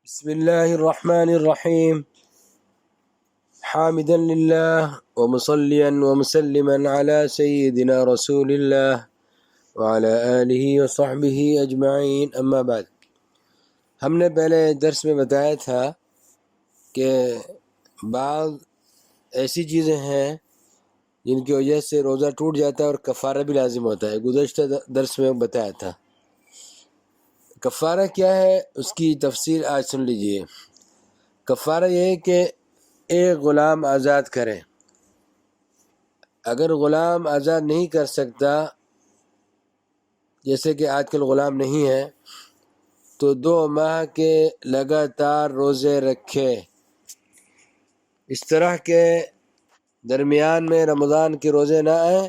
بسم الله الرحمن الرحيم حامدا لله ومصليا ومسلما على سيدنا رسول الله وعلى آله وصحبه أجمعين أما بعد۔ ہم نے پہلے درس میں بتایا تھا کہ بعض ایسی چیزیں ہیں جن کی وجہ سے روزہ ٹوٹ جاتا ہے اور کفارہ بھی لازم ہوتا ہے۔ گزشتہ درس میں بتایا تھا کفارہ کیا ہے، اس کی تفصیل آج سن لیجئے۔ کفارہ یہ ہے کہ ایک غلام آزاد کریں۔ اگر غلام آزاد نہیں کر سکتا، جیسے کہ آج کل غلام نہیں ہے، تو 2 ماہ کے لگاتار روزے رکھے۔ اس طرح کے درمیان میں رمضان کے روزے نہ آئیں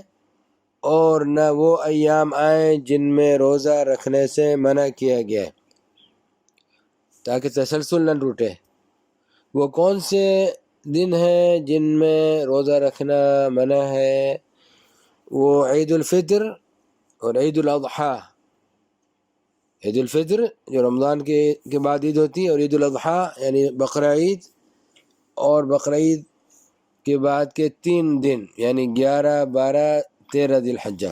اور نہ وہ ایام آئیں جن میں روزہ رکھنے سے منع کیا گیا ہے، تاکہ تسلسل نہ ٹوٹے۔ وہ کون سے دن ہیں جن میں روزہ رکھنا منع ہے؟ وہ عید الفطر اور عید الاضحیٰ۔ عید الفطر جو رمضان کے بعد عید ہوتی ہے، اور عید الاضحیٰ یعنی بقرہ عید، اور بقرہ عید کے بعد کے 3 دن یعنی 11، 12، 13 ذی الحجہ،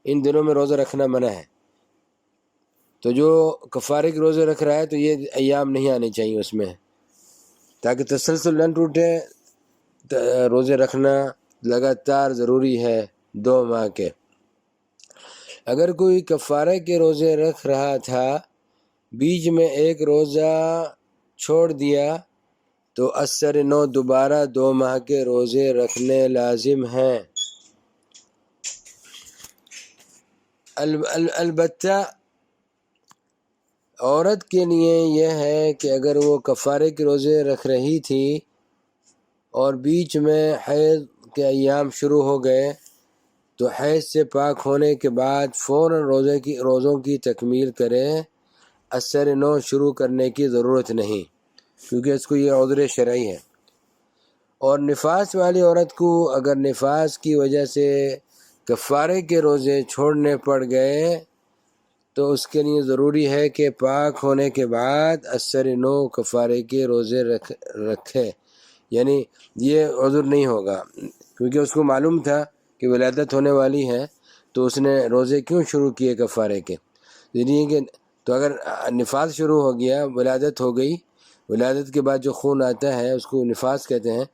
ان دنوں میں روزہ رکھنا منع ہے۔ تو جو کفارے کے روزے رکھ رہا ہے تو یہ ایام نہیں آنے چاہیے اس میں، تاکہ تسلسل نہ ٹوٹے۔ روزے رکھنا لگاتار ضروری ہے 2 ماہ کے۔ اگر کوئی کفارے کے روزے رکھ رہا تھا، بیچ میں ایک روزہ چھوڑ دیا، تو اثر نو دوبارہ 2 ماہ کے روزے رکھنے لازم ہیں۔ البتہ عورت کے لیے یہ ہے کہ اگر وہ کفارے کے روزے رکھ رہی تھی اور بیچ میں حیض کے ایام شروع ہو گئے، تو حیض سے پاک ہونے کے بعد فوراً روزوں کی تکمیل کرے۔ اثر نو شروع کرنے کی ضرورت نہیں، کیونکہ اس کو یہ عذر شرعی ہے۔ اور نفاس والی عورت کو اگر نفاس کی وجہ سے کفارے کے روزے چھوڑنے پڑ گئے، تو اس کے لیے ضروری ہے کہ پاک ہونے کے بعد اثر نو کفارے کے روزے رکھے۔ یعنی یہ عذر نہیں ہوگا، کیونکہ اس کو معلوم تھا کہ ولادت ہونے والی ہے، تو اس نے روزے کیوں شروع کیے کفارے کے؟ تو اگر نفاس شروع ہو گیا، ولادت ہو گئی، ولادت کے بعد جو خون آتا ہے اس کو نفاس کہتے ہیں،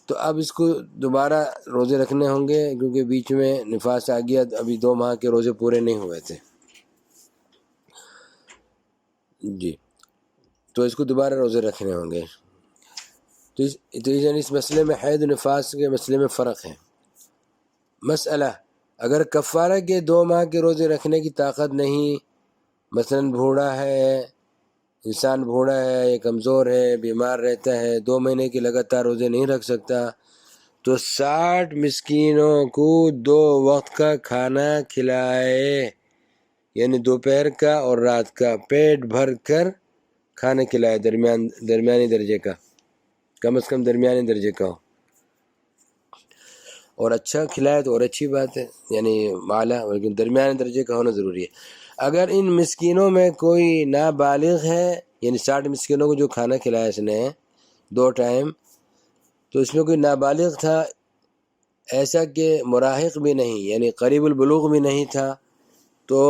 تو اب اس کو دوبارہ روزے رکھنے ہوں گے، کیونکہ بیچ میں نفاس آ گیا، ابھی 2 ماہ کے روزے پورے نہیں ہوئے تھے۔ جی، تو اس کو دوبارہ روزے رکھنے ہوں گے۔ تو اس مسئلے میں حید و نفاس کے مسئلے میں فرق ہے۔ مسئلہ، اگر کفارہ کے 2 ماہ کے روزے رکھنے کی طاقت نہیں، مثلا بوڑھا ہے، انسان بوڑھا ہے یا کمزور ہے، بیمار رہتا ہے، 2 مہینے کے لگاتار روزے نہیں رکھ سکتا، تو 60 مسکینوں کو 2 وقت کا کھانا کھلائے، یعنی دوپہر کا اور رات کا، پیٹ بھر کر کھانا کھلائے، درمیانی درجے کا، کم از کم درمیانی درجے کا ہو، اور اچھا کھلائے تو اور اچھی بات ہے، یعنی اعلیٰ، لیکن درمیانی درجے کا ہونا ضروری ہے۔ اگر ان مسکینوں میں کوئی نابالغ ہے، یعنی 60 مسکینوں کو جو کھانا کھلایا اس نے 2 ٹائم، تو اس میں کوئی نابالغ تھا، ایسا کہ مراہق بھی نہیں، یعنی قریب البلوغ بھی نہیں تھا، تو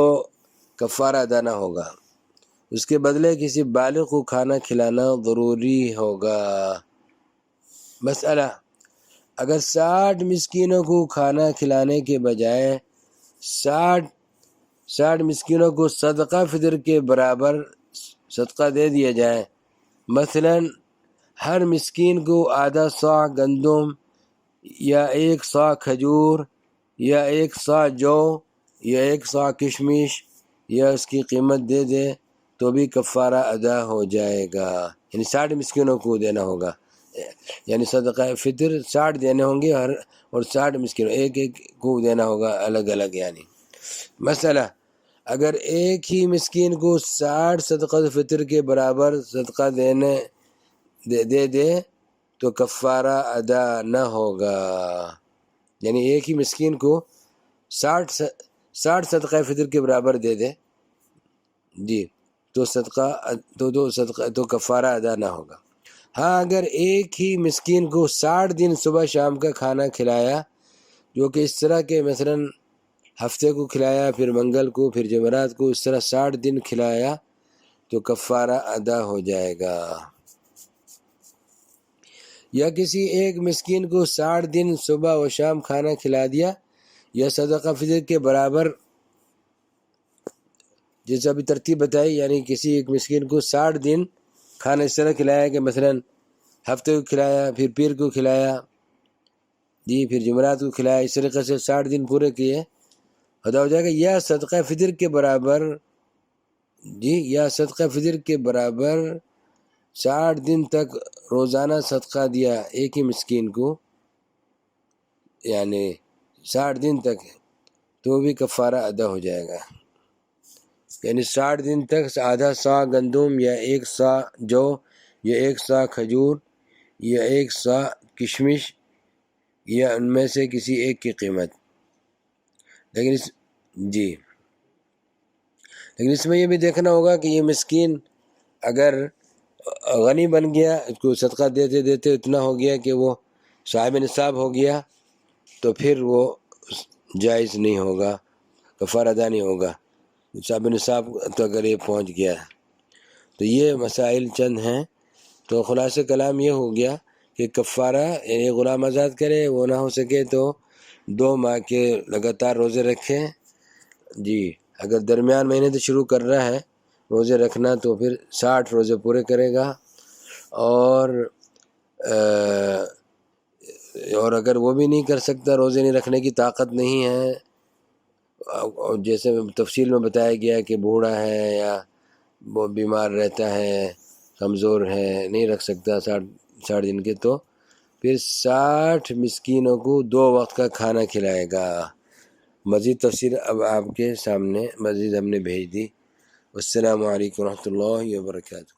کفارہ ادا نہ ہوگا، اس کے بدلے کسی بالغ کو کھانا کھلانا ضروری ہوگا۔ مسئلہ، اگر 60 مسکینوں کو کھانا کھلانے کے بجائے 60 مسکینوں کو صدقہ فطر کے برابر صدقہ دے دیا جائے، مثلا ہر مسکین کو آدھا صاع گندم یا 1 صاع کھجور یا 1 صاع جو یا 1 صاع کشمش یا اس کی قیمت دے دے، تو بھی کفارہ ادا ہو جائے گا۔ یعنی 60 مسکینوں کو دینا ہوگا، یعنی صدقہ فطر 60 دینے ہوں گے، اور 60 مسکینوں ایک کو دینا ہوگا الگ الگ۔ یعنی مسئلہ، اگر ایک ہی مسکین کو 60 صدقہ فطر کے برابر صدقہ دے تو کفارہ ادا نہ ہوگا، یعنی ایک ہی مسکین کو 60 صدقہ فطر کے برابر دے دے، جی، تو کفارہ ادا نہ ہوگا۔ ہاں اگر ایک ہی مسکین کو 60 دن صبح شام کا کھانا کھلایا، جو کہ اس طرح کے مثلاً ہفتے کو کھلایا، پھر منگل کو، پھر جمعرات کو، اس طرح 60 دن کھلایا تو کفارہ ادا ہو جائے گا۔ یا کسی ایک مسکین کو 60 دن صبح و شام کھانا کھلا دیا، یا صدقہ فطر کے برابر، جیسا ابھی ترتیب بتائی، یعنی کسی ایک مسکین کو 60 دن کھانا اس طرح کھلایا کہ مثلاً ہفتے کو کھلایا، پھر پیر کو کھلایا، جی پھر جمعرات کو کھلایا، اس طریقے سے 60 دن پورے کیے، ادا ہو جائے گا۔ یا صدقہ فطر کے برابر، جی یا صدقہ فطر کے برابر 60 دن تک روزانہ صدقہ دیا ایک ہی مسکین کو، یعنی 60 دن تک، تو بھی کفارہ ادا ہو جائے گا۔ یعنی 60 دن تک آدھا سا گندم، یا 1 سا جو، یا 1 سا کھجور، یا 1 سا کشمش، یا ان میں سے کسی ایک کی قیمت۔ لیکن اس میں یہ بھی دیکھنا ہوگا کہ یہ مسکین اگر غنی بن گیا، اس کو صدقہ دیتے دیتے اتنا ہو گیا کہ وہ صاحب نصاب ہو گیا، تو پھر وہ جائز نہیں ہوگا، کفارہ ادا نہیں ہوگا۔ صاحب نصاب تو اگر یہ پہنچ گیا، تو یہ مسائل چند ہیں۔ تو خلاصہ کلام یہ ہو گیا کہ کفارہ یعنی غلام آزاد کرے، وہ نہ ہو سکے تو 2 ماہ کے لگاتار روزے رکھیں۔ جی اگر درمیان مہینے سے شروع کر رہا ہے روزے رکھنا تو پھر 60 روزے پورے کرے گا، اور اگر وہ بھی نہیں کر سکتا، روزے نہیں رکھنے کی طاقت نہیں ہے، اور جیسے تفصیل میں بتایا گیا کہ بوڑھا ہے یا وہ بیمار رہتا ہے، کمزور ہے، نہیں رکھ سکتا 60 دن کے، تو پھر 60 مسکینوں کو 2 وقت کا کھانا کھلائے گا۔ مزید تفصیل اب آپ کے سامنے مزید ہم نے بھیج دی۔ السلام علیکم ورحمۃ اللہ وبرکاتہ۔